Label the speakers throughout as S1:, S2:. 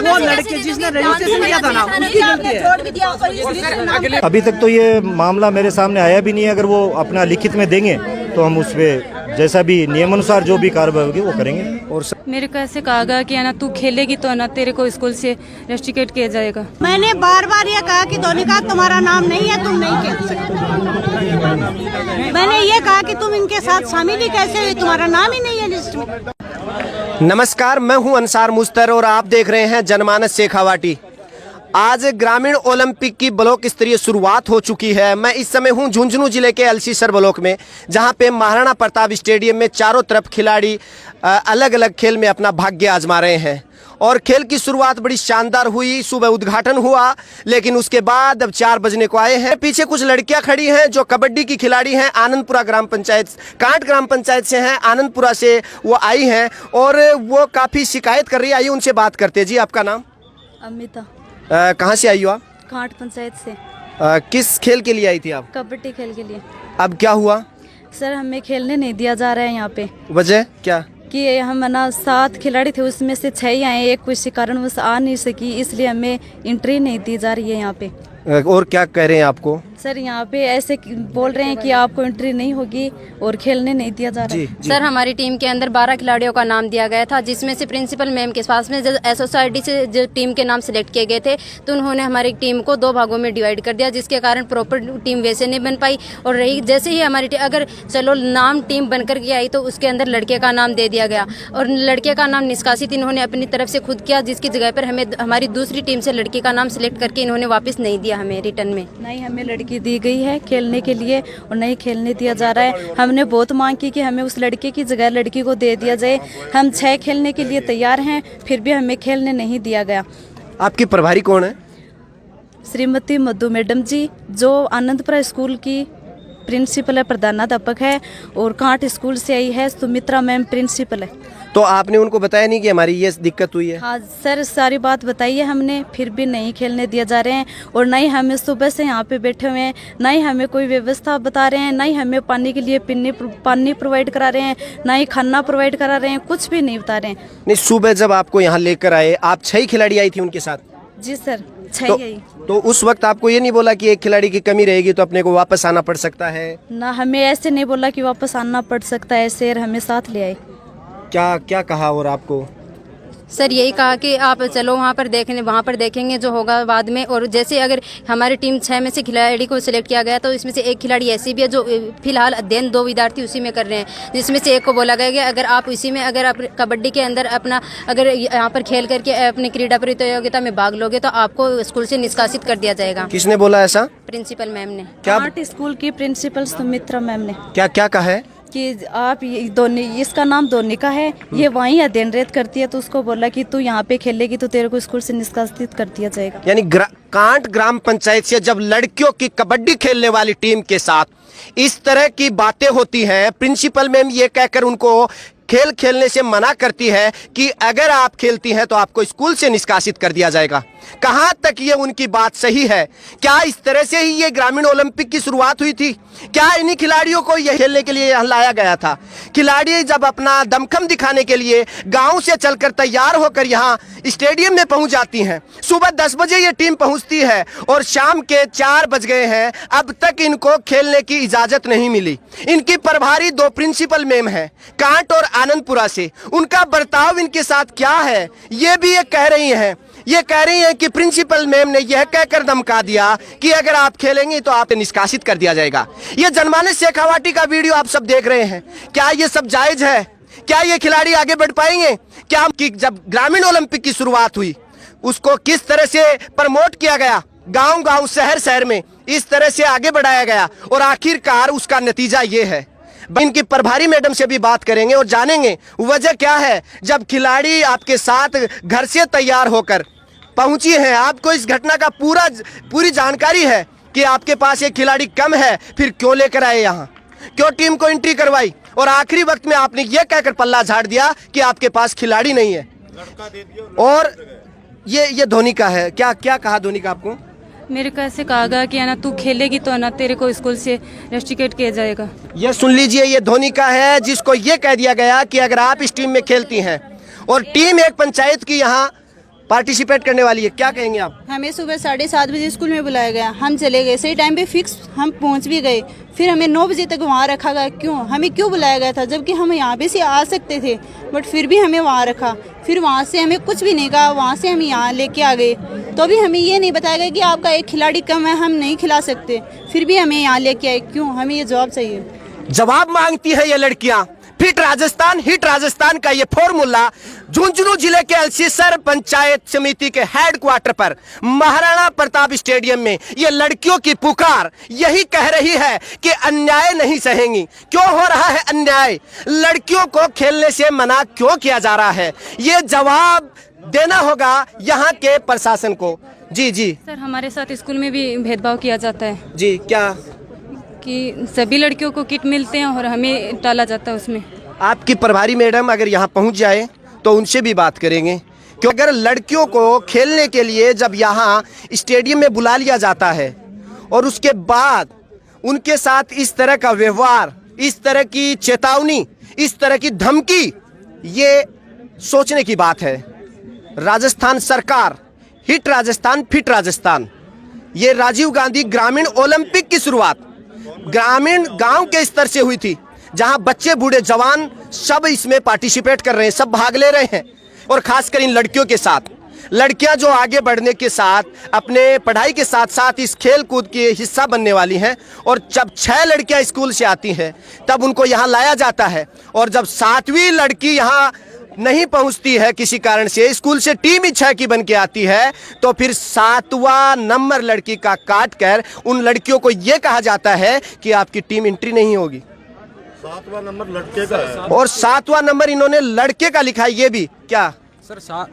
S1: वो लड़के जिसने रजिस्ट्रेशन किया था ना, उसकी गलती है।
S2: अभी तक तो ये मामला मेरे सामने आया भी नहीं है। अगर वो अपना लिखित में देंगे तो हम उस पर जैसा भी नियमानुसार जो भी कार्रवाई होगी वो करेंगे। और
S3: मेरे को ऐसे कहा गया कि ना तू खेलेगी तो ना तेरे को स्कूल से रेस्ट्रिकेट किया जाएगा।
S4: मैंने बार बार ये कहा कि धोनी का तुम्हारा नाम नहीं है, तुम नहीं खेल सकते। मैंने ये कहा कि तुम इनके साथ शामिल ही कैसे हुए, तुम्हारा नाम ही नहीं है लिस्ट में।
S5: नमस्कार, मैं हूं अंसार मुस्तर और आप देख रहे हैं जनमानस शेखावाटी। आज ग्रामीण ओलंपिक की ब्लॉक स्तरीय शुरुआत हो चुकी है। मैं इस समय हूं झुंझुनू जिले के अलसीसर ब्लॉक में, जहां पे महाराणा प्रताप स्टेडियम में चारों तरफ खिलाड़ी अलग अलग खेल में अपना भाग्य आजमा रहे हैं। और खेल की शुरुआत बड़ी शानदार हुई। सुबह उद्घाटन हुआ, लेकिन उसके बाद अब 4 बजने को आए हैं। पीछे कुछ लड़कियां खड़ी हैं जो कबड्डी की खिलाड़ी हैं। आनंदपुरा ग्राम पंचायत, कांट ग्राम पंचायत से हैं, आनंदपुरा से वो आई हैं और वो काफ़ी शिकायत कर रही है। आइए उनसे बात करते हैं। जी, आपका नाम?
S3: अमिता।
S5: कहाँ से आई हो आप?
S3: कांट पंचायत से।
S5: किस खेल के लिए आई थी आप?
S3: कबड्डी खेल के लिए।
S5: अब क्या हुआ?
S3: सर, हमें खेलने नहीं दिया जा रहा है यहाँ पे।
S5: वजह क्या?
S3: कि हम ना 7 खिलाड़ी थे, उसमें से 6 ही आए, एक किसी कारणवश आ नहीं सकी, इसलिए हमें एंट्री नहीं दी जा रही है यहाँ पे।
S5: और क्या कह रहे हैं आपको?
S3: सर, यहाँ पे ऐसे बोल रहे हैं कि आपको एंट्री नहीं होगी और खेलने नहीं दिया जा रहा है।
S5: जी।
S6: सर, हमारी टीम के अंदर 12 खिलाड़ियों का नाम दिया गया था, जिसमें से प्रिंसिपल मैम के पास में एसओसाइटी से जो टीम के नाम सिलेक्ट किए गए थे, तो उन्होंने हमारी टीम को 2 भागों में डिवाइड कर दिया, जिसके कारण प्रॉपर टीम वैसे नहीं बन पाई। और रही जैसे ही हमारी अगर चलो नाम टीम बनकर के आई तो उसके अंदर लड़के का नाम दे दिया गया और लड़के का नाम निष्कासित इन्होंने अपनी तरफ से खुद किया, जिसकी जगह पर हमें हमारी दूसरी टीम से लड़के का नाम सिलेक्ट करके इन्होंने वापस नहीं दिया हमें रिटर्न में।
S3: नहीं, हमें लड़की दी गई है खेलने के लिए और नहीं खेलने दिया जा रहा है। हमने बहुत मांग की कि हमें उस लड़के की जगह लड़की को दे दिया जाए। हम 6 खेलने के लिए तैयार हैं, फिर भी हमें खेलने नहीं दिया गया।
S5: आपकी प्रभारी कौन है?
S3: श्रीमती मधु मैडम जी, जो आनंदपुरा स्कूल की प्रिंसिपल है, प्रधानाध्यापक है, और कांट स्कूल से आई है सुमित्रा मैम प्रिंसिपल है।
S5: तो आपने उनको बताया नहीं कि हमारी ये दिक्कत हुई है?
S3: हाँ सर, सारी बात बताई है हमने, फिर भी नहीं खेलने दिया जा रहे हैं। और ना ही हमें सुबह से यहाँ पे बैठे हुए हैं, ना ही हमें कोई व्यवस्था बता रहे हैं, ना ही हमें पानी के लिए पानी प्रोवाइड करा रहे हैं, ना ही खाना प्रोवाइड करा रहे हैं, कुछ भी नहीं बता रहे हैं।
S5: नहीं, सुबह जब आपको यहाँ लेकर आए, आप 6 खिलाड़ी आई थी उनके साथ?
S3: जी सर, 6 ही।
S5: तो उस वक्त आपको ये नहीं बोला कि एक खिलाड़ी की कमी रहेगी तो अपने को वापस आना पड़ सकता है?
S3: ना, हमें ऐसे नहीं बोला कि वापस आना पड़ सकता है सर, हमें साथ ले आए।
S5: क्या क्या कहा और आपको?
S6: सर, यही कहा कि आप चलो वहाँ पर देखेंगे जो होगा बाद में। और जैसे अगर हमारी टीम 6 में से खिलाड़ी को सिलेक्ट किया गया तो इसमें से एक खिलाड़ी ऐसी भी है जो फिलहाल अध्ययन 2 विद्यार्थी उसी में कर रहे हैं, जिसमें से एक को बोला गया कि अगर आप इसी में अगर आप कबड्डी के अंदर अपना अगर यहाँ पर खेल करके अपनी क्रीडा प्रतियोगिता में भाग लोगे तो आपको स्कूल से निष्कासित कर दिया जाएगा।
S5: किसने बोला ऐसा?
S6: प्रिंसिपल मैम ने।
S5: क्या
S3: स्कूल की प्रिंसिपल सुमित्रा मैम ने।
S5: क्या क्या कहा है?
S3: कि आप इसका नाम धोनिका है, ये वहीं अध्ययनरत करती है, तो उसको बोला कि तू यहाँ पे खेलेगी तो तेरे को स्कूल से निष्कासित कर दिया जाएगा।
S5: यानी कांट ग्राम पंचायत से जब लड़कियों की कबड्डी खेलने वाली टीम के साथ इस तरह की बातें होती हैं, प्रिंसिपल मैम ये कहकर उनको खेल खेलने से मना करती है कि अगर आप खेलती हैं तो आपको स्कूल से निष्कासित कर दिया जाएगा। कहां तक ये उनकी बात सही है? क्या इस तरह से ही ये ग्रामीण ओलंपिक की शुरुआत हुई थी? क्या इन्हीं खिलाड़ियों को ये खेलने के लिए यहाँ लाया गया था? खिलाड़ी जब अपना दमखम दिखाने के लिए गांव से चलकर तैयार होकर यहाँ स्टेडियम में पहुंच जाती हैं, सुबह 10 बजे ये टीम पहुंचती है और शाम के 4 बज गए हैं, अब तक इनको खेलने की इजाजत नहीं मिली। इनकी प्रभारी 2 प्रिंसिपल मैम हैं कांट और आनंदपुरा से। उनका बर्ताव इनके साथ क्या है ये भी ये कह रही हैं कि प्रिंसिपल मैम ने यह कहकर धमका दिया कि अगर आप खेलेंगे तो आप निष्कासित कर दिया जाएगा। ये जनमानस शेखावाटी का वीडियो आप सब देख रहे हैं। क्या ये सब जायज है? क्या ये खिलाड़ी आगे बढ़ पाएंगे? क्या कि जब ग्रामीण ओलंपिक की शुरुआत हुई उसको किस तरह से प्रमोट किया गया, गांव-गांव शहर में इस तरह से आगे बढ़ाया गया और आखिरकार उसका नतीजा ये है। इनकी प्रभारी मैडम से भी बात करेंगे और जानेंगे वजह क्या है। जब खिलाड़ी आपके साथ घर से तैयार होकर पहुंची हैं, आपको इस घटना का पूरी जानकारी है कि आपके पास एक खिलाड़ी कम है, फिर क्यों लेकर आए यहाँ, क्यों टीम को एंट्री करवाई और आखिरी वक्त में आपने ये कहकर पल्ला झाड़ दिया कि आपके पास खिलाड़ी नहीं है। और ये धोनी का है। क्या क्या कहा धोनी का आपको?
S3: मेरे को ऐसे कहा गया कि ना तू खेलेगी तो ना तेरे को स्कूल से रेस्ट्रिकेट किया जाएगा।
S5: ये सुन लीजिए, ये धोनी का है, जिसको ये कह दिया गया कि अगर आप इस टीम में खेलती हैं और टीम एक पंचायत की यहाँ पार्टिसिपेट करने वाली है, क्या कहेंगे आप?
S4: हमें सुबह 7:30 बजे स्कूल में बुलाया गया, हम चले गए, सही टाइम पे फिक्स हम पहुंच भी गए, फिर हमें 9 बजे तक वहाँ रखा गया। क्यों हमें क्यों बुलाया गया था, जबकि हम यहाँ पे से आ सकते थे, बट फिर भी हमें वहाँ रखा। फिर वहाँ से हमें कुछ भी नहीं कहा, वहाँ से हम यहाँ लेके आ गए, तो भी हमें ये नहीं बताया गया कि आपका एक खिलाड़ी कम है, हम नहीं खिला सकते, फिर भी हमें यहाँ लेके आए। क्यों, हमें ये जवाब चाहिए।
S5: जवाब मांगती है ये लड़कियां। फिट राजस्थान हिट राजस्थान का ये फॉर्मूला झुंझुनू जिले के अलसीसर पंचायत समिति के हेडक्वार्टर पर महाराणा प्रताप स्टेडियम में ये लड़कियों की पुकार यही कह रही है कि अन्याय नहीं सहेंगी। क्यों हो रहा है अन्याय, लड़कियों को खेलने से मना क्यों किया जा रहा है, ये जवाब देना होगा यहाँ के प्रशासन को। जी जी
S6: सर, हमारे साथ स्कूल में भी भेदभाव किया जाता है
S5: जी, क्या
S6: कि सभी लड़कियों को किट मिलते हैं और हमें टाला जाता है उसमें।
S5: आपकी प्रभारी मैडम अगर यहाँ पहुँच जाए तो उनसे भी बात करेंगे, क्योंकि अगर लड़कियों को खेलने के लिए जब यहाँ स्टेडियम में बुला लिया जाता है और उसके बाद उनके साथ इस तरह का व्यवहार, इस तरह की चेतावनी, इस तरह की धमकी, ये सोचने की बात है। राजस्थान सरकार, हिट राजस्थान फिट राजस्थान, ये राजीव गांधी ग्रामीण ओलंपिक की शुरुआत ग्रामीण गांव के स्तर से हुई थी, जहां बच्चे बूढ़े जवान सब इसमें पार्टिसिपेट कर रहे हैं, सब भाग ले रहे हैं। और खासकर इन लड़कियों के साथ, लड़कियां जो आगे बढ़ने के साथ अपने पढ़ाई के साथ साथ इस खेल कूद के हिस्सा बनने वाली हैं। और जब 6 लड़कियां स्कूल से आती हैं तब उनको यहाँ लाया जाता है, और जब 7वीं लड़की यहाँ नहीं पहुंचती है किसी कारण से, स्कूल से टीम ही 6 की बन के आती है, तो फिर 7वां नंबर लड़की का काट कर उन लड़कियों को यह कहा जाता है कि आपकी टीम एंट्री नहीं होगी।
S7: 7वां नंबर लड़के का है
S5: और 7वां नंबर इन्होंने लड़के का लिखा है। ये भी क्या
S8: सर,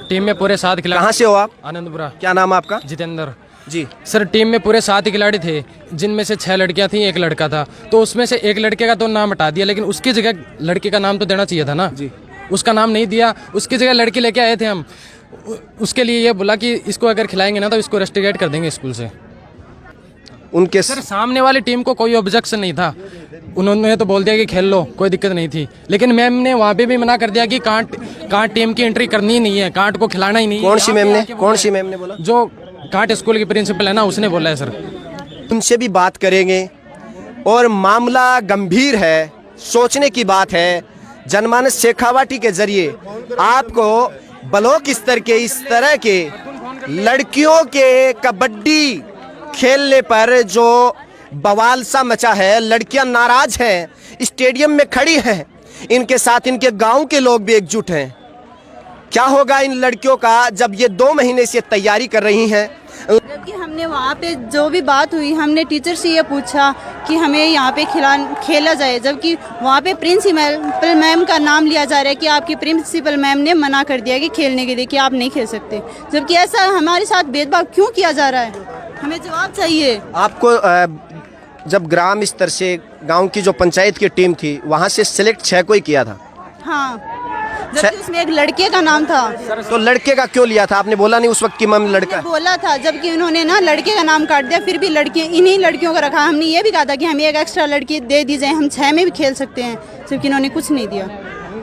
S8: टीम में पूरे 7 खिलाड़ी।
S5: कहाँ से हो आप?
S8: आनंदपुरा।
S5: क्या नाम आपका?
S8: जितेंद्र
S5: जी।
S8: सर, टीम में पूरे 7 खिलाड़ी थे, जिनमें से 6 लड़कियां थी, 1 लड़का था। तो उसमें से एक लड़के का तो नाम हटा दिया, लेकिन उसकी जगह लड़के का नाम तो देना चाहिए था ना जी। उसका नाम नहीं दिया, उसकी जगह लड़की लेके आए थे हम। उसके लिए ये बोला कि इसको अगर खिलाएंगे ना तो इसको रेस्टिकेट कर देंगे स्कूल से।
S5: उनके
S8: सर, सामने वाली टीम को कोई ऑब्जेक्शन नहीं था, उन्होंने तो बोल दिया कि खेल लो, कोई दिक्कत नहीं थी। लेकिन मैम ने वहाँ पे भी मना कर दिया कि कांट टीम की एंट्री करनी ही नहीं है, कांट को खिलाना ही नहीं है।
S5: कौन सी मैम ने बोला?
S8: जो कांट स्कूल की प्रिंसिपल है ना, उसने बोला है सर।
S5: उनसे भी बात करेंगे। और मामला गंभीर है, सोचने की बात है। जनमानस शेखावाटी के जरिए आपको ब्लॉक स्तर के इस तरह के लड़कियों के कबड्डी खेलने पर जो बवाल सा मचा है, लड़कियां नाराज हैं, स्टेडियम में खड़ी हैं, इनके साथ इनके गांव के लोग भी एकजुट हैं। क्या होगा इन लड़कियों का जब ये 2 महीने से तैयारी कर रही हैं?
S4: जबकि हमने वहाँ पे जो भी बात हुई, हमने टीचर से ये पूछा कि हमें यहाँ पे खेला जाए, जबकि वहाँ पे प्रिंसिपल मैम का नाम लिया जा रहा है कि आपकी प्रिंसिपल मैम ने मना कर दिया कि खेलने के लिए, कि आप नहीं खेल सकते। जबकि ऐसा हमारे साथ भेदभाव क्यों किया जा रहा है, हमें जवाब चाहिए।
S5: आपको जब ग्राम स्तर से गांव की जो पंचायत की टीम थी, वहाँ से सिलेक्ट 6 को ही किया था।
S4: हाँ, जबकि उसमें एक लड़के का नाम था।
S5: तो लड़के का क्यों लिया था? आपने बोला नहीं उस वक्त कि मैम लड़का है?
S4: बोला था, जबकि उन्होंने ना लड़के का नाम काट दिया, फिर भी इन्हीं लड़कियों को रखा। हमने ये भी कहा था कि हमें एक एक्स्ट्रा लड़की दे दी जाए, हम 6 में भी खेल सकते हैं, जबकि इन्होंने कुछ नहीं दिया।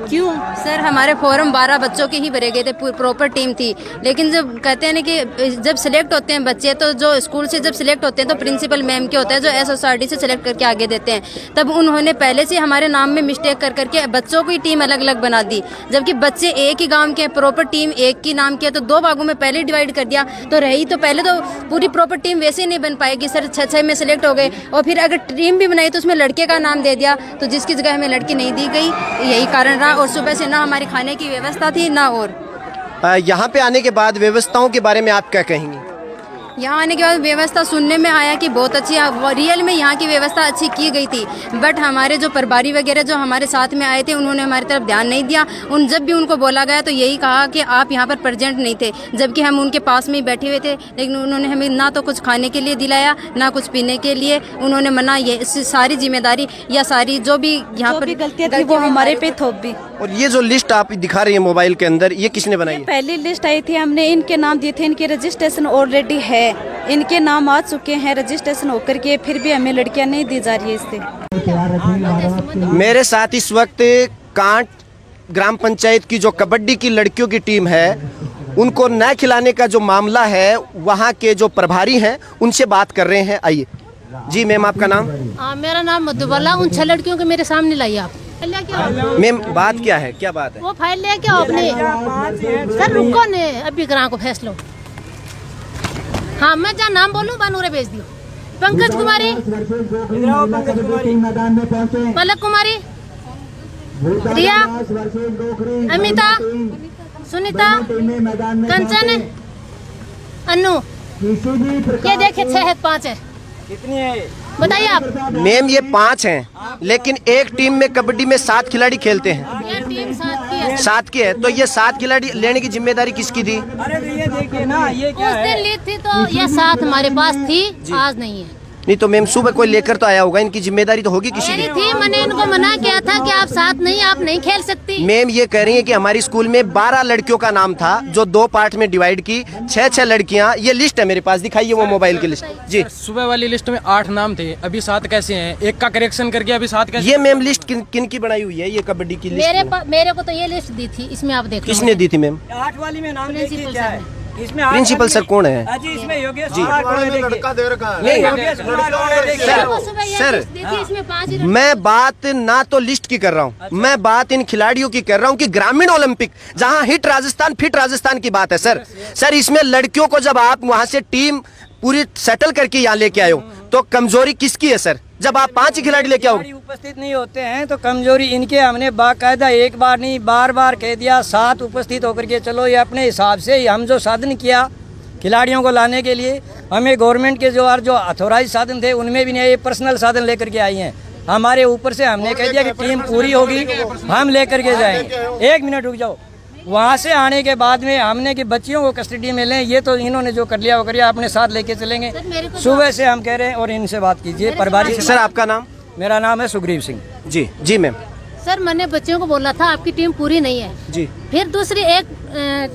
S4: क्यों
S6: सर, हमारे फॉर्म 12 बच्चों के ही भरे गए थे, प्रॉपर टीम थी। लेकिन जब कहते हैं ना कि जब सिलेक्ट होते हैं बच्चे, तो जो स्कूल से जब सिलेक्ट होते हैं तो प्रिंसिपल मैम के होता है, जो SSRD से सिलेक्ट करके आगे देते हैं। तब उन्होंने पहले से हमारे नाम में मिस्टेक कर करके बच्चों की टीम अलग अलग बना दी, जबकि बच्चे एक ही गाँव के, प्रॉपर टीम एक की नाम की, तो 2 भागों में पहले डिवाइड कर दिया। तो रही तो पहले तो पूरी प्रॉपर टीम वैसे ही नहीं बन पाएगी सर, 6 में सिलेक्ट हो गए, और फिर अगर टीम भी बनाई तो उसमें लड़के का नाम दे दिया, तो जिसकी जगह हमें लड़की नहीं दी गई, यही कारण रहा। और सुबह से ना हमारी खाने की व्यवस्था थी ना। और
S5: यहाँ पे आने के बाद व्यवस्थाओं के बारे में आप क्या कहेंगी?
S6: यहाँ आने के बाद व्यवस्था सुनने में आया कि बहुत अच्छी है, रियल में यहाँ की व्यवस्था अच्छी की गई थी। बट हमारे जो प्रभारी वगैरह जो हमारे साथ में आए थे, उन्होंने हमारी तरफ ध्यान नहीं दिया। जब भी उनको बोला गया तो यही कहा कि आप यहाँ पर प्रेजेंट नहीं थे, जबकि हम उनके पास में ही बैठे हुए थे। लेकिन उन्होंने हमें ना तो कुछ खाने के लिए दिलाया, ना कुछ पीने के लिए। उन्होंने मना, ये सारी जिम्मेदारी या सारी जो भी यहाँ पर
S3: गलतियाँ थी वो हमारे पे थोप दी।
S5: और ये जो लिस्ट आप दिखा रही है मोबाइल के अंदर, ये किसने बनाई है?
S3: पहली लिस्ट आई थी, हमने इनके नाम दिए थे, इनके रजिस्ट्रेशन ऑलरेडी है, इनके नाम आ चुके हैं रजिस्ट्रेशन होकर के, फिर भी हमें लड़कियां नहीं दी जा रही है इससे।
S5: मेरे साथ इस वक्त कांट ग्राम पंचायत की जो कबड्डी की लड़कियों की टीम है उनको न खिलाने का जो मामला है वहाँ के जो प्रभारी हैं उनसे बात कर रहे हैं। आइए जी मैम, आपका नाम?
S9: मेरा नाम मधुबाला। उन 6 लड़कियों के मेरे सामने लाई आप।
S5: मैम बात क्या है, क्या बात है?
S9: वो फाइल ले क्या आपने? सर रुको ने, अभी ग्राम को फैसलो। हाँ मैं जहाँ नाम बोलूँ बानूरे भेज दियो। पंकज कुमारी, पलक कुमारी, रिया, अमिता, सुनीता, कंचन, अनु। ये देखिए 6 है, 5 है। कितनी है बताइए आप?
S5: मैम ये 5 हैं, लेकिन एक टीम में कबड्डी में 7 खिलाड़ी खेलते हैं।
S9: ये टीम 7 की है।
S5: 7 की है, तो ये 7 खिलाड़ी लेने की जिम्मेदारी किसकी थी?
S1: अरे तो ये देखिए ना, ये क्या
S9: उस दिन ली थी तो ये 7 हमारे पास थी, आज नहीं है।
S5: नहीं तो मैम सुबह कोई लेकर तो आया होगा, इनकी जिम्मेदारी तो होगी किसी
S9: मेरी
S5: की।
S9: थी, मैंने इनको मना किया था कि आप 7 नहीं, आप नहीं खेल सकती।
S5: मैम ये कह रही है कि हमारी स्कूल में 12 लड़कियों का नाम था जो 2 पार्ट में डिवाइड की, 6 लड़कियां। ये लिस्ट है मेरे पास, दिखाइए वो मोबाइल की लिस्ट। जी
S8: सुबह वाली लिस्ट में 8 नाम थे, अभी 7 कैसे हैं? एक का करेक्शन करके अभी 7 कैसे?
S5: ये मैम लिस्ट किन की बनाई हुई है? ये कबड्डी की लिस्ट
S9: मेरे को तो ये लिस्ट दी थी, इसमें आप देखो।
S5: किसने दी थी मैम?
S1: 8 वाली में नाम देखिए
S9: प्रिंसिपल
S1: क्या
S9: सर
S1: है इसमें।
S5: प्रिंसिपल सर कौन है?
S1: जी इसमें योगेश
S5: जी।
S7: लड़का दे रखा है।
S5: नहीं सर,
S9: इसमें 5 ही।
S5: मैं बात ना तो लिस्ट की कर रहा हूँ, मैं बात इन खिलाड़ियों की कर रहा हूँ कि ग्रामीण ओलंपिक जहाँ हिट राजस्थान फिट राजस्थान की बात है सर। सर इसमें लड़कियों को जब आप वहाँ से टीम पूरी सेटल करके यहाँ लेके आए हो तो कमजोरी किसकी है सर? जब आप 5 ही खिलाड़ी लेके आओ।
S1: उपस्थित नहीं होते हैं तो कमजोरी इनके। हमने बाकायदा एक बार नहीं बार कह दिया, 7 उपस्थित होकर के चलो। ये अपने हिसाब से हम जो साधन किया खिलाड़ियों को लाने के लिए, हमें गवर्नमेंट के जो अथोराइज साधन थे उनमें भी नहीं, ये पर्सनल साधन लेकर के आई हैं। हमारे ऊपर से हमने कह दिया कि टीम पूरी होगी हम लेकर के जाएंगे। 1 मिनट रुक जाओ। वहाँ से आने के बाद में हमने कि बच्चियों को कस्टडी में लें, ये तो इन्होंने जो कर लिया वो कर लिया, अपने साथ लेके चलेंगे। सुबह से हम कह रहे हैं और इनसे बात कीजिए प्रभारी से।
S5: सर आपका नाम?
S1: मेरा नाम है सुग्रीव सिंह।
S5: जी जी मैम।
S9: सर मैंने बच्चियों को बोला था आपकी टीम पूरी नहीं है
S5: जी।
S9: फिर दूसरी एक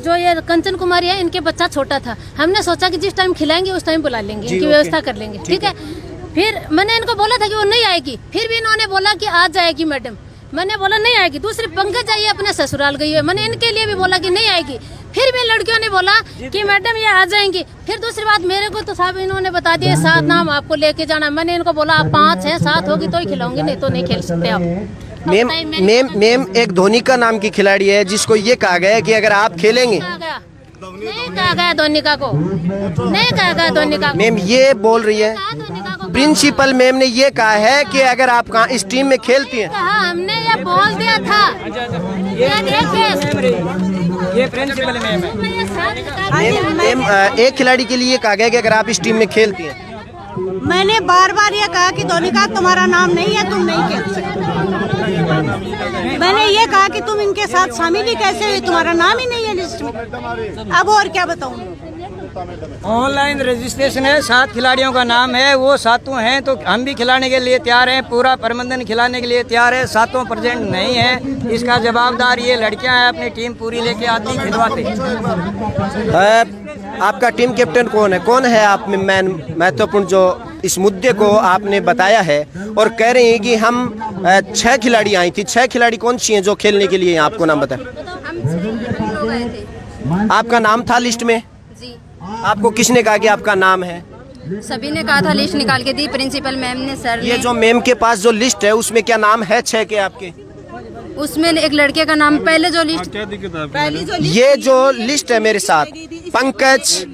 S9: जो ये कंचन कुमारी है, इनके बच्चा छोटा था, हमने सोचा कि जिस टाइम खिलाएंगे उस टाइम बुला लेंगे, इनकी व्यवस्था कर लेंगे, ठीक है। फिर मैंने इनको बोला था कि वो नहीं आएगी, फिर भी इन्होंने बोला कि आज जाएगी मैडम। मैंने बोला नहीं आएगी। दूसरी पंकज आई अपने ससुराल गई है, मैंने इनके लिए भी बोला कि नहीं आएगी, फिर भी लड़कियों ने बोला कि मैडम ये आ जाएंगी। फिर दूसरी बात मेरे को तो साहब इन्होंने बता दिया 7 नाम आपको लेके जाना। मैंने इनको बोला आप 5 हैं, 7 होगी तो ही खिलाऊंगी, नहीं तो नहीं खेल सकते आप।
S5: मैम एक धोनी का नाम की खिलाड़ी है जिसको ये कहा गया है कि अगर आप खेलेंगे।
S9: नहीं कहा गया धोनिका को, नहीं कहा गया धोनिका को।
S5: मैम ये बोल रही है प्रिंसिपल मैम ने ये कहा है कि अगर आप कहाँ इस टीम में खेलती हैं।
S9: कहा हमने ये बोल दिया था।
S1: ये प्रिंसिपल मैम है।
S5: मैम एक खिलाड़ी के लिए कहा गया कि अगर आप इस टीम में खेलती हैं।
S4: मैंने बार ये कहा कि धोनिका तुम्हारा नाम नहीं है, तुम नहीं खेल सकते। मैंने ये कहा कि तुम इनके साथ शामिल ही कैसे हुए, तुम्हारा नाम ही नहीं है लिस्ट में। अब और क्या बताऊं?
S1: ऑनलाइन रजिस्ट्रेशन है, 7 खिलाड़ियों का नाम है, वो 7 हैं तो हम भी खिलाने के लिए तैयार हैं, पूरा प्रबंधन खिलाने के लिए तैयार है। 7 प्रेजेंट नहीं है, इसका जवाबदार ये लड़कियां हैं, अपनी टीम पूरी लेके आती खिलवाते।
S5: आपका टीम कैप्टन कौन है आप में महत्वपूर्ण जो इस मुद्दे को आपने बताया है और कह रहे हैं कि हम 6 खिलाड़ी आई थी। 6 खिलाड़ी कौन सी हैं जो खेलने के लिए? आपको नाम बताएं। आपका नाम था लिस्ट में?
S6: जी।
S5: आपको किसने कहा कि आपका नाम है?
S6: सभी ने कहा था, लिस्ट निकाल के दी प्रिंसिपल मैम ने, सर ने।
S5: ये जो मैम के पास जो लिस्ट है उसमें क्या नाम है 6 के आपके?
S6: उसमें एक लड़के का नाम पहले जो लिस्ट,
S5: ये जो लिस्ट है मेरे साथ, पंकज,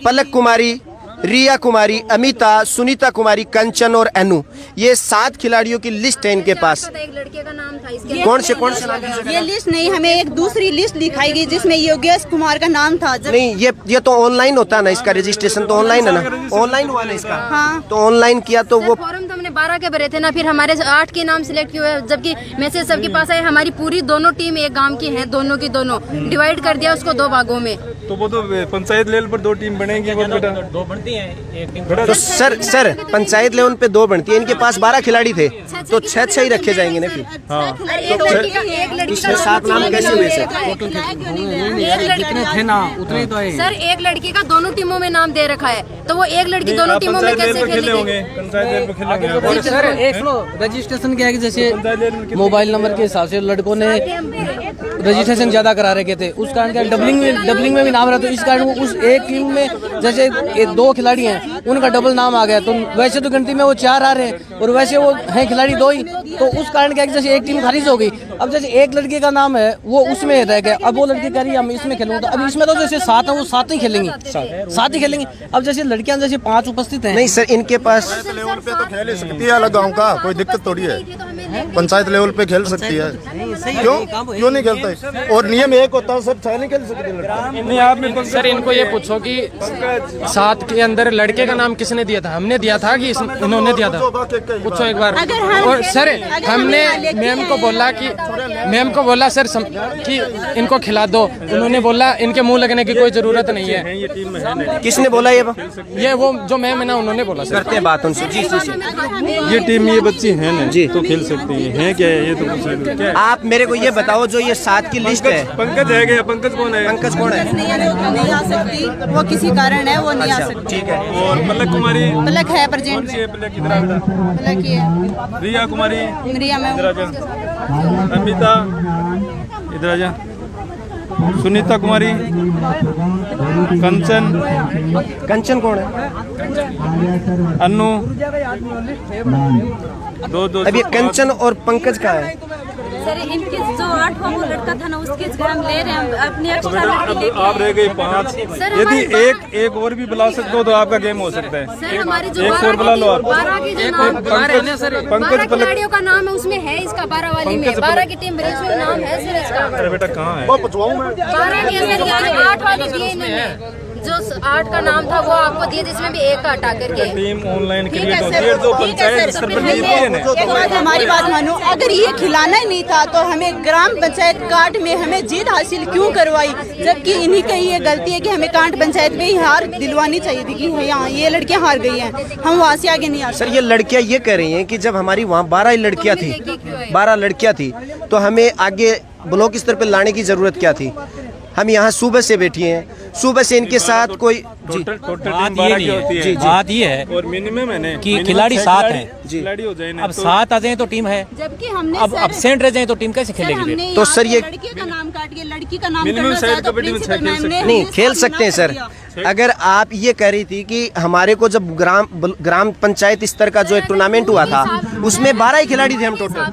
S5: पलक कुमारी, रिया कुमारी, अमिता, सुनीता कुमारी, कंचन और अनु, ये 7 खिलाड़ियों की लिस्ट है इनके पास।
S6: एक लड़के का नाम था इसके।
S5: कौन से नाम?
S4: ये लिस्ट नहीं, हमें एक दूसरी लिस्ट दिखाई गई जिसमें योगेश कुमार का नाम था।
S5: नहीं ये तो ऑनलाइन होता है ना, इसका रजिस्ट्रेशन तो ऑनलाइन है ना, ऑनलाइन हुआ ना इसका।
S4: हाँ।
S5: तो ऑनलाइन किया तो वो
S6: फॉर्म तो हमने 12 के भरे थे ना, फिर हमारे 8 के नाम सिलेक्ट किए हुए, जबकि मैसेज सबके पास आए। हमारी पूरी दोनों टीम एक गांव की है, दोनों की दोनों डिवाइड कर दिया उसको 2 भागों में।
S7: तो वो तो पंचायत लेवल पर 2 टीम बनेगी, 2 बनती है।
S5: तो सर पंचायत लेवल पे 2 बनती है, इनके पास 12 खिलाड़ी थे तो 6 ही रखे जाएंगे ना फिर। इसमें 7 नाम कैसे हुए सर?
S8: जितने थे ना उतने तो है
S6: सर। एक लड़की का दोनों टीमों में नाम दे रखा है, तो वो एक लड़की दोनों टीमों में कैसे खेलेंगे?
S8: सर एक रजिस्ट्रेशन क्या है कि जैसे मोबाइल नंबर के हिसाब से लड़कों ने
S10: रजिस्ट्रेशन ज़्यादा करा रखे थे, उस कारण क्या डबलिंग में भी नाम रहा, तो इस कारण वो उस एक टीम में जैसे 2 खिलाड़ी हैं उनका डबल नाम आ गया, तो वैसे तो गिनती में वो 4 आ रहे हैं और वैसे वो हैं खिलाड़ी 2 ही, तो उस कारण क्या जैसे एक टीम खारिज हो गई। अब जैसे एक लड़के का नाम है वो उसमें रह गया, अब वो लड़की कह रही है हम इसमें खेलूंगा, तो अब इसमें तो जैसे 7 है वो 7 ही खेलेंगे, 7 ही खेलेंगे। अब जैसे लड़कियां जैसे 5 उपस्थित हैं।
S5: नहीं सर, इनके पास
S11: लेवल पे तो खेल ही सकती है, अलग गाँव का कोई दिक्कत थोड़ी है, पंचायत लेवल पे खेल सकती है, क्यों नहीं खेलते? और नियम एक होता है सर, नहीं खेल सकते लड़के।
S7: नहीं आप
S8: सर इनको ये पूछो कि 7 के अंदर लड़के का नाम किसने दिया था? हमने दिया था कि इन्होंने दिया था? पूछो एक बार। और सर हमने मैम को बोला सर कि इनको खिला दो, उन्होंने बोला इनके मुंह लगने की कोई जरूरत नहीं है।
S5: किसने बोला
S8: ये वो जो मैम है ना, उन्होंने बोला।
S5: करते हैं बात उनसे। जी
S7: ये टीम ये बच्ची है ना जी, तो खेल सकती है क्या है ये तो पूछ।
S5: आप मेरे को ये बताओ, जो ये 7 की लिस्ट है,
S7: पंकज है क्या? पंकज कौन है?
S5: पंकज कौन है?
S4: नहीं आ सकती, वो किसी कारण है, वो नहीं आ सकती।
S5: ठीक है।
S7: और पलक कुमारी?
S4: पलक है प्रेजेंट में।
S7: पलक किधर है?
S4: पलक ही है।
S7: रिया कुमारी?
S4: रिया में
S7: अमिता इधर आजा, सुनीता कुमारी,
S5: कंचन कौन है?
S7: अन्नू। दो
S5: अब ये कंचन और पंकज का है।
S3: सर इनके जो 8वां वो लड़का था ना, उसकी जगह हम ले रहे हैं, हम अपने एक्स्ट्रा लड़की लेके
S7: आप रह गई 5। यदि एक और भी बुला सकते हो तो आपका गेम हो सकता है।
S6: सर हमारी जो
S7: एक और बुला लो आप।
S6: 12 की जो नाम
S7: पंकज
S6: खिलाड़ियों का नाम है उसमें है, इसका 12 वाली में 12 की टीम में नाम है सर इसका।
S7: अरे बेटा कहाँ है?
S6: 12 के अंदर यानी 8 वाली दिए इन्होंने, जो 8 का नाम था वो आपको दिए, जिसमें भी 1 का हटा करके।
S7: टीम ऑनलाइन क्रिएट होती है जो पंचायत स्तर पर जीतती है ना।
S4: हमारी बात मानो, अगर ये खिलाना ही नहीं था तो हमें ग्राम पंचायत कांट में हमें जीत हासिल क्यों करवाई, जबकि इन्हीं की ये गलती है कि हमें कांट पंचायत में ही हार दिलवानी चाहिए थी कि यहाँ ये लड़कियाँ हार गई हैं, हम वहाँ से आगे नहीं आ सकते।
S5: सर ये लड़कियां ये कह रही हैं कि जब हमारी वहाँ 12 लड़कियां थी, 12 लड़कियां थी, तो हमें आगे ब्लॉक स्तर पर लाने की जरूरत क्या थी? हम यहाँ सुबह से बैठी हैं, सुबह से इनके साथ कोई
S7: टोटल टीम 12 की होती है।
S10: बात ये है
S7: और मिनिमम है
S10: कि खिलाड़ी 7 हैं,
S7: खिलाड़ी हो जाए ना,
S10: अब 7 आ जाए तो टीम है,
S4: जबकि हमने
S10: अब एब्सेंट रह जाए तो टीम कैसे खेलेगी?
S5: तो सर ये
S4: लड़के का नाम काट के लड़की का नाम
S7: मिनिमम
S4: करना
S7: साइड
S4: चाहा तो
S7: कबड्डी में 6
S4: प्रिंसिपल मैम ने
S5: नहीं खेल सकते हैं सर। अगर आप ये कह रही थी कि हमारे को जब ग्राम पंचायत स्तर का जो एक टूर्नामेंट हुआ था उसमें 12 ही खिलाड़ी थे हम टोटल,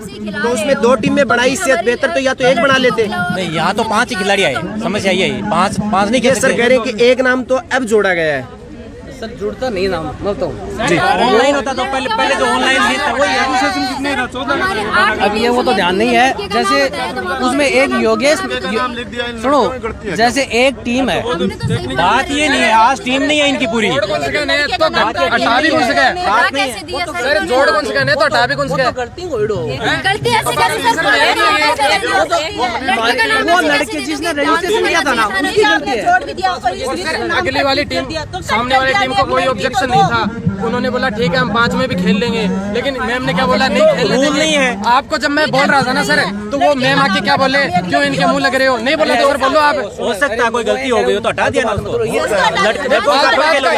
S5: तो उसमें 2 टीम में बनाई, इससे बेहतर तो या तो एक बना लेते।
S10: नहीं, यहाँ तो 5 ही खिलाड़ी आए, समस्या यही है, 5 नहीं
S5: ये सर कह रहे हैं कि एक नाम तो अब जोड़ा गया है।
S10: सर जुड़ता नहीं नाम जी, ऑनलाइन होता तो पहले जो ऑनलाइन था वही। अब ये वो तो ध्यान नहीं है, जैसे उसमें एक योगेश सुनो, जैसे एक टीम है, बात ये नहीं है आज टीम नहीं है इनकी पूरी, वो लड़के जिसने रजिस्ट्रेशन किया था ना उसकी गलती है।
S8: अगली वाली टीम, सामने वाली टीम को कोई ऑब्जेक्शन नहीं था, उन्होंने बोला ठीक है हम 5 में भी खेल लेंगे, लेकिन मैम ने क्या बोला, नहीं खेलने
S10: रूल नहीं है।
S8: आपको जब मैं बोल रहा था ना सर, तो वो मैम आके क्या बोले, क्यों इनके मुंह लग रहे हो? नहीं बोला तो और बोलो आप।
S10: हो सकता है कोई गलती हो गई हो तो हटा दिया ना उसको।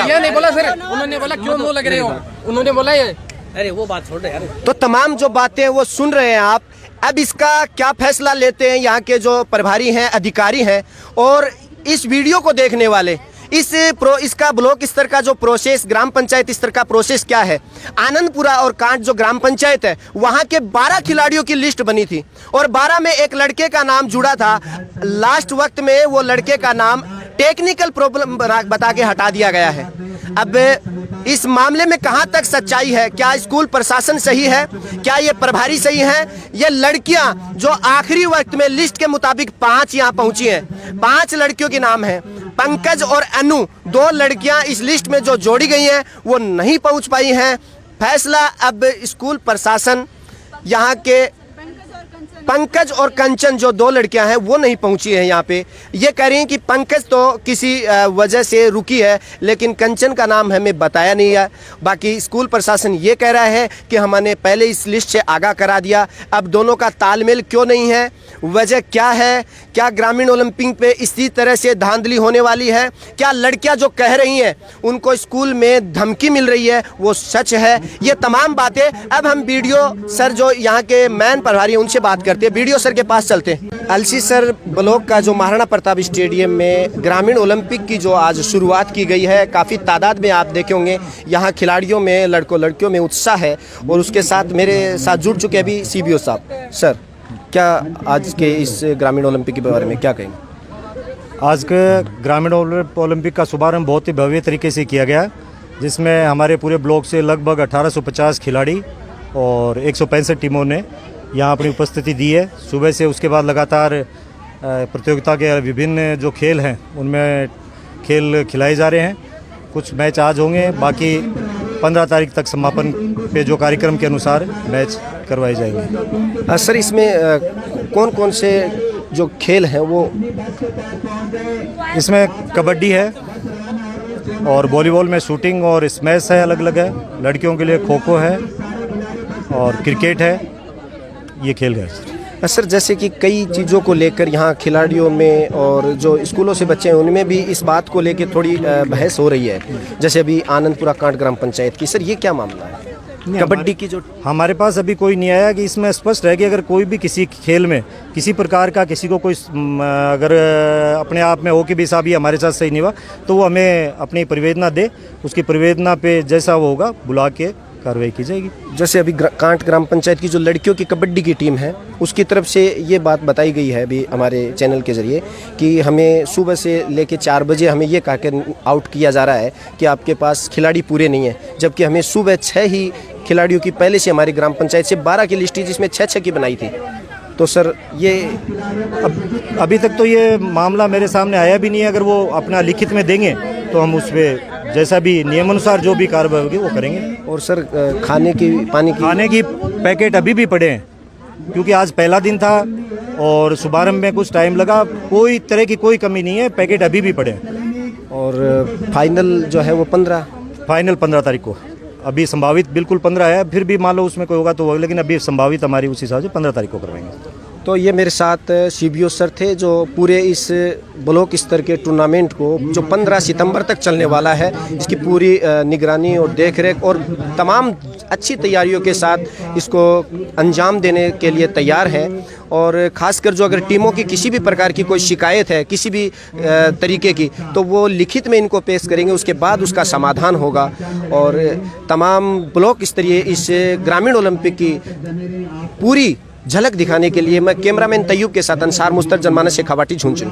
S8: ये नहीं बोला सर, उन्होंने बोला क्यों मुंह लग रहे हो, उन्होंने बोला ये।
S10: अरे वो बात छोड़ यार।
S5: तो तमाम जो बातें वो सुन रहे हैं आप, अब इसका क्या फैसला लेते हैं यहाँ के जो प्रभारी हैं, अधिकारी हैं, और इस वीडियो को देखने वाले, इसका ब्लॉक स्तर का जो प्रोसेस, ग्राम पंचायत स्तर का प्रोसेस क्या है। आनंदपुरा और कांट जो ग्राम पंचायत है, वहाँ के 12 खिलाड़ियों की लिस्ट बनी थी और 12 में एक लड़के का नाम जुड़ा था। लास्ट वक्त में वो लड़के का नाम टेक्निकल प्रॉब्लम बता के हटा दिया गया है। अब इस मामले में कहां तक सच्चाई है? क्या स्कूल प्रशासन सही है? क्या ये प्रभारी सही हैं? ये लड़कियां जो आखिरी वक्त में लिस्ट के मुताबिक 5 यहाँ पहुंची हैं, 5 लड़कियों के नाम हैं, पंकज और अनु, 2 लड़कियां इस लिस्ट में जो जोड़ी गई हैं वो नहीं पहुंच पाई हैं। फैसला अब स्कूल प्रशासन, यहाँ के पंकज और कंचन जो 2 लड़कियां हैं वो नहीं पहुंची हैं यहाँ पे। ये कह रही हैं कि पंकज तो किसी वजह से रुकी है, लेकिन कंचन का नाम हमें बताया नहीं है। बाकी स्कूल प्रशासन ये कह रहा है कि हमने पहले इस लिस्ट से आगाह करा दिया। अब दोनों का तालमेल क्यों नहीं है, वजह क्या है? क्या ग्रामीण ओलंपिक पे इसी तरह से धांधली होने वाली है? क्या लड़कियां जो कह रही हैं उनको स्कूल में धमकी मिल रही है वो सच है? ये तमाम बातें अब हम वीडियो सर जो यहाँ के मैन प्रभारी हैं उनसे बात करते हैं। करते हैं, वीडियो सर के पास चलते हैं। अलसी सर, ब्लॉक का जो महाराणा प्रताप स्टेडियम में ग्रामीण ओलंपिक की जो आज शुरुआत की गई है, काफ़ी तादाद में आप देखे होंगे यहाँ खिलाड़ियों में, लड़कों लड़कियों में उत्साह है। और उसके साथ मेरे साथ जुड़ चुके अभी CBO साहब। सर, क्या आज के इस ग्रामीण ओलंपिक के बारे में क्या कहेंगे?
S2: आज के ग्रामीण ओलंपिक का शुभारंभ बहुत ही भव्य तरीके से किया गया, जिसमें हमारे पूरे ब्लॉक से लगभग 1850 खिलाड़ी और 165 टीमों ने यहाँ अपनी उपस्थिति दी है सुबह से। उसके बाद लगातार प्रतियोगिता के विभिन्न जो खेल हैं उनमें खेल खिलाए जा रहे हैं। कुछ मैच आज होंगे, बाकी 15 तारीख तक समापन पे जो कार्यक्रम के अनुसार मैच करवाए जाएंगे।
S5: सर, इसमें कौन कौन से जो खेल हैं वो?
S2: इसमें कबड्डी है और वॉलीबॉल में शूटिंग और स्मैश है, अलग अलग है। लड़कियों के लिए खो खो है और क्रिकेट है, ये खेल है।
S5: सर, जैसे कि कई चीज़ों को लेकर यहाँ खिलाड़ियों में और जो स्कूलों से बच्चे हैं उनमें भी इस बात को लेकर थोड़ी बहस हो रही है, जैसे अभी आनंदपुरा कांट ग्राम पंचायत की। सर, ये क्या मामला है कबड्डी की? जो
S2: हमारे पास अभी कोई नहीं आया कि इसमें स्पष्ट है कि अगर कोई भी किसी खेल में किसी प्रकार का किसी को कोई अगर अपने आप में हो कि भी साहब ये हमारे साथ सही नहीं हुआ, तो वो हमें अपनी परिवेदना दे, उसकी परिवेदना पे जैसा वो होगा बुला के कार्रवाई की जाएगी।
S5: जैसे अभी कांट ग्राम पंचायत की जो लड़कियों की कबड्डी की टीम है उसकी तरफ से ये बात बताई गई है अभी हमारे चैनल के ज़रिए कि हमें सुबह से लेके 4 बजे हमें ये कहकर आउट किया जा रहा है कि आपके पास खिलाड़ी पूरे नहीं हैं, जबकि हमें सुबह 6 ही खिलाड़ियों की पहले से हमारी ग्राम पंचायत से 12 की लिस्ट थी, जिसमें 6 की बनाई थी। तो सर, ये
S2: अभी तक तो ये मामला मेरे सामने आया भी नहीं है। अगर वो अपना लिखित में देंगे तो हम उस पर जैसा भी नियमानुसार जो भी कार्रवाई होगी वो करेंगे।
S5: और सर, खाने की
S2: पैकेट अभी भी पड़े हैं, क्योंकि आज पहला दिन था और शुभारंभ में कुछ टाइम लगा। कोई तरह की कोई कमी नहीं है, पैकेट अभी भी पड़े हैं।
S5: और फाइनल जो है वो
S2: 15 तारीख को। अभी संभावित बिल्कुल 15 है, फिर भी मान लो उसमें कोई होगा तो होगा, लेकिन अभी संभावित हमारी उस हिसाब से 15 तारीख को करवाएंगे।
S5: तो ये मेरे साथ CBO सर थे जो पूरे इस ब्लॉक स्तर के टूर्नामेंट को जो 15 सितंबर तक चलने वाला है, इसकी पूरी निगरानी और देखरेख और तमाम अच्छी तैयारियों के साथ इसको अंजाम देने के लिए तैयार है। और ख़ासकर जो अगर टीमों की किसी भी प्रकार की कोई शिकायत है किसी भी तरीके की, तो वो लिखित में इनको पेश करेंगे, उसके बाद उसका समाधान होगा। और तमाम ब्लॉक स्तरीय इस ग्रामीण ओलंपिक की पूरी झलक दिखाने के लिए मैं कैमरामैन तैयूब के साथ अंसार मुस्तक, जनमानस शेखावाटी, झुंझुनू।